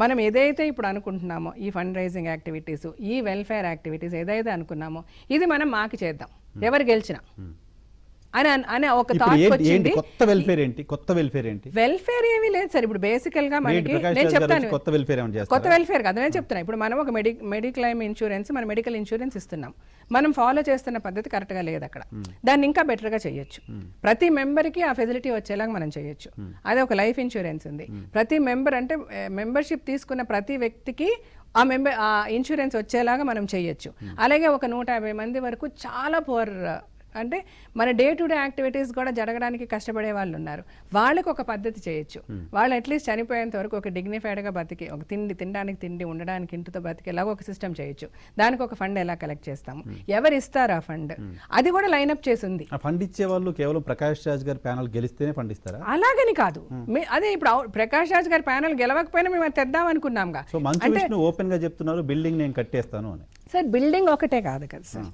మనం ఏదైతే ఇప్పుడు అనుకుంటున్నామో ఈ ఫండ్ రైజింగ్ యాక్టివిటీస్, ఈ వెల్ఫేర్ యాక్టివిటీస్ ఏదైతే అనుకున్నామో ఇది మనం మాకి చేద్దాం ఎవరు గెలిచినా అని ఒక థాట్ వచ్చింది. కొత్త వెల్ఫేర్ ఏంటి? కొత్త వెల్ఫేర్ ఏంటి? వెల్ఫేర్ ఏమీ లేదు సార్. ఇప్పుడు బేసికల్ గా మనకి నేను చెప్తాను, కొత్త వెల్ఫేర్ కాదు నేను చెప్తున్నా. ఇప్పుడు మనం ఒక మెడిక్లైమ్ ఇన్సూరెన్స్, మన మెడికల్ ఇన్సూరెన్స్ ఇస్తున్నాం. మనం ఫాలో చేస్తున్న పద్ధతి కరెక్ట్ గా లేదు అక్కడ. దాన్ని ఇంకా బెటర్ గా చేయొచ్చు. ప్రతి మెంబర్ కి ఆ ఫెసిలిటీ వచ్చేలాగా మనం చేయొచ్చు. అదే ఒక లైఫ్ ఇన్సూరెన్స్ ఉంది. ప్రతి మెంబర్ అంటే మెంబర్షిప్ తీసుకున్న ప్రతి వ్యక్తికి ఆ ఇన్సూరెన్స్ వచ్చేలాగా మనం చేయొచ్చు. అలాగే ఒక 150 మంది వరకు చాలా పువర్ అంటే మన డే టు డే యాక్టివిటీస్ కూడా జరగడానికి కష్టపడే వాళ్ళు ఉన్నారు. వాళ్ళకి ఒక పద్ధతి చేయొచ్చు. వాళ్ళు అట్లీస్ట్ చనిపోయేంత వరకు ఒక డిగ్నిఫైడ్గా బతికి, ఒక తినడానికి తిండి, ఉండడానికి ఇంటితో బతికేలాగా ఒక సిస్టమ్ చేయొచ్చు. దానికి ఒక ఫండ్ ఎలా కలెక్ట్ చేస్తాము, ఎవరు ఇస్తారు ఆ ఫండ్, అది కూడా లైన్అప్ చేసి ఉంది. ఫండ్ ఇచ్చే వాళ్ళు కేవలం ప్రకాష్ రాజ్ గారి ప్యానల్ గెలిస్తేనే ఫండ్ ఇస్తారా? అలాగని కాదు. అదే ఇప్పుడు ప్రకాష్ రాజ్ గారి ప్యానల్ గెలవకపోయినా మేము తెద్దాం అనుకున్నాంగా. ఓపెన్ గా చెప్తున్నారు బిల్డింగ్ నేను కట్టేస్తాను అని. సార్ బిల్డింగ్ ఒకటే కాదు కదా సార్,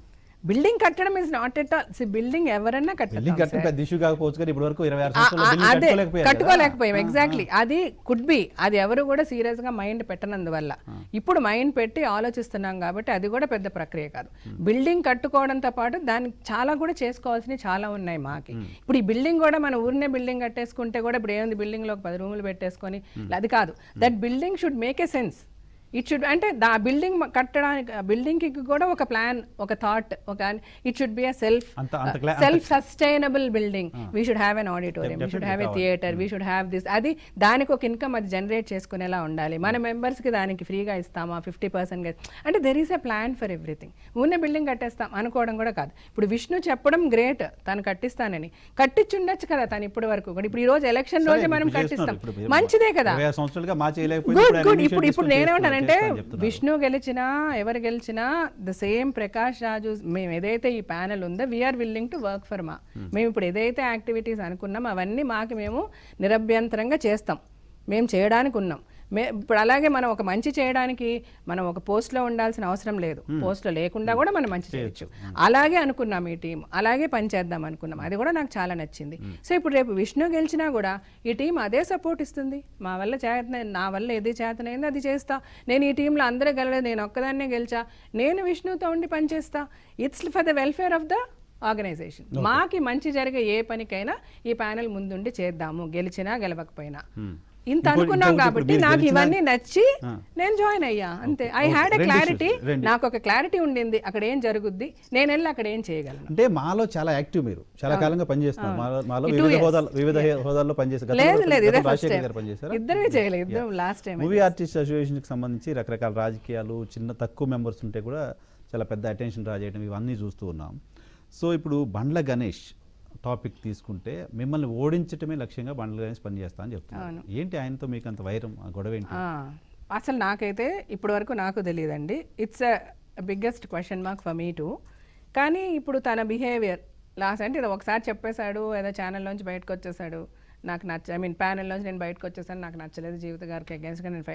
బిల్డింగ్ కట్టడం is not at all. Building ఎవరన్నా కట్టుకోలేకపోయాం. ఎగ్జాక్ట్లీ, అది కుడ్ బి. అది ఎవరు కూడా సీరియస్ గా మైండ్ పెట్టనందువల్ల ఇప్పుడు మైండ్ పెట్టి ఆలోచిస్తున్నాం కాబట్టి అది కూడా పెద్ద ప్రక్రియ కాదు. బిల్డింగ్ కట్టుకోవడంతో పాటు దానికి చాలా కూడా చేసుకోవాల్సినవి చాలా ఉన్నాయి మాకి. ఇప్పుడు ఈ బిల్డింగ్ కూడా మన ఊరినే బిల్డింగ్ కట్టేసుకుంటే కూడా ఇప్పుడు ఏముంది, బిల్డింగ్ లో 10 రూములు పెట్టేసుకొని అది కాదు. That building should make a sense. It should అంటే ఆ బిల్డింగ్ కట్టడానికి, బిల్డింగ్ కి కూడా ఒక ప్లాన్, ఒక థాట్, ఒక it should be a self sustainable building. We should have an auditorium, we should have a theatre, we should have this. అది దానికి ఒక ఇన్కమ్ అది జనరేట్ చేసుకునేలా ఉండాలి. మన మెంబర్స్ కి దానికి ఫ్రీగా ఇస్తామా 50% అంటే there is a plan for everything. ఉన్న బిల్డింగ్ కట్టేస్తాం అనుకోవడం కూడా కాదు. ఇప్పుడు విష్ణు చెప్పడం గ్రేట్, తను కట్టిస్తానని. కట్టించుండొచ్చు కదా తను ఇప్పటి వరకు కూడా. ఇప్పుడు ఈ రోజు ఎలక్షన్ రోజే మనం కట్టిస్తాం, మంచిదే కదా. ఇప్పుడు నేనేమంటానంటే విష్ణు గెలిచినా ఎవరు గెలిచినా ద సేమ్ ప్రకాష్ రాజు, మేము ఏదైతే ఈ ప్యానెల్ ఉందో we are willing to work for మా. మేము ఇప్పుడు ఏదైతే యాక్టివిటీస్ అనుకున్నాం అవన్నీ మాకు మేము నిరభ్యంతరంగా చేస్తాం. మేము చేయడానికి ఉన్నాం. ఇప్పుడు అలాగే మనం ఒక మంచి చేయడానికి మనం ఒక పోస్ట్లో ఉండాల్సిన అవసరం లేదు. పోస్ట్లో లేకుండా కూడా మనం మంచి చేయొచ్చు. అలాగే అనుకున్నాం ఈ టీం, అలాగే పనిచేద్దాం అనుకున్నాం. అది కూడా నాకు చాలా నచ్చింది. సో ఇప్పుడు రేపు విష్ణు గెలిచినా కూడా ఈ టీం అదే సపోర్ట్ ఇస్తుంది. మా వల్ల నా వల్ల ఏది చేతనైందో అది చేస్తా. నేను ఈ టీంలో అందరూ గెలలేదు, నేను ఒక్కదాన్నే గెలిచా, నేను విష్ణుతో ఉండి పనిచేస్తా. It's for the welfare of the organisation. మాకి మంచి జరిగే ఏ పనికైనా ఈ ప్యానెల్ ముందుండి చేద్దాము, గెలిచినా గెలవకపోయినా. ఇంత అనుకున్నాం కాబట్టి నాకు ఇవన్నీ నచ్చి నేను జాయిన్ అయ్యా, అంతే. ఐ హ్యాడ్ ఎ క్లారిటీ, నాకు ఒక క్లారిటీ ఉండింది అక్కడ ఏం జరుగుద్ది, నేను వెళ్ళి అక్కడ ఏం చేయగలను. అంటే మాలో చాలా యాక్టివ్, మీరు చాలా కాలంగా పనిచేస్తున్నారు. మాలో వివిధ హోదాల్లో పనిచేస్తారు. ఇద్దరే చేయలేదు. Last time movie artist association కి సంబంధించి రకరకాల రాజకీయాలు, తక్కువ మెంబర్స్ ఉంటే కూడా చాలా పెద్ద అటెన్షన్ డ్రా చేయడం ఇవన్నీ చూస్తూ ఉన్నాం. సో ఇప్పుడు బండ్ల గణేష్ టాపిక్ తీసుకుంటే మిమ్మల్ని ఓడించటమే లక్ష్యంగా బండ్ల గణేష్ పనిచేస్తా అని చెప్తున్నాను. ఏంటి ఆయనతో మీకు అంత వైరం, గొడవ ఏంటి? అసలు నాకైతే ఇప్పటి వరకు నాకు తెలియదండి. It's a biggest question mark for me two. కానీ ఇప్పుడు తన బిహేవియర్ లాస్ట్ అంటే ఇది ఒకసారి చెప్పేశాడు, ఏదో ఛానల్లోంచి బయటకు వచ్చేసాడు, నాకు ప్యానెల్లోంచి నేను బయటకు వచ్చేసాను, నాకు నచ్చలేదు, జీవిత గారికి అగేన్స్ట్గా నేను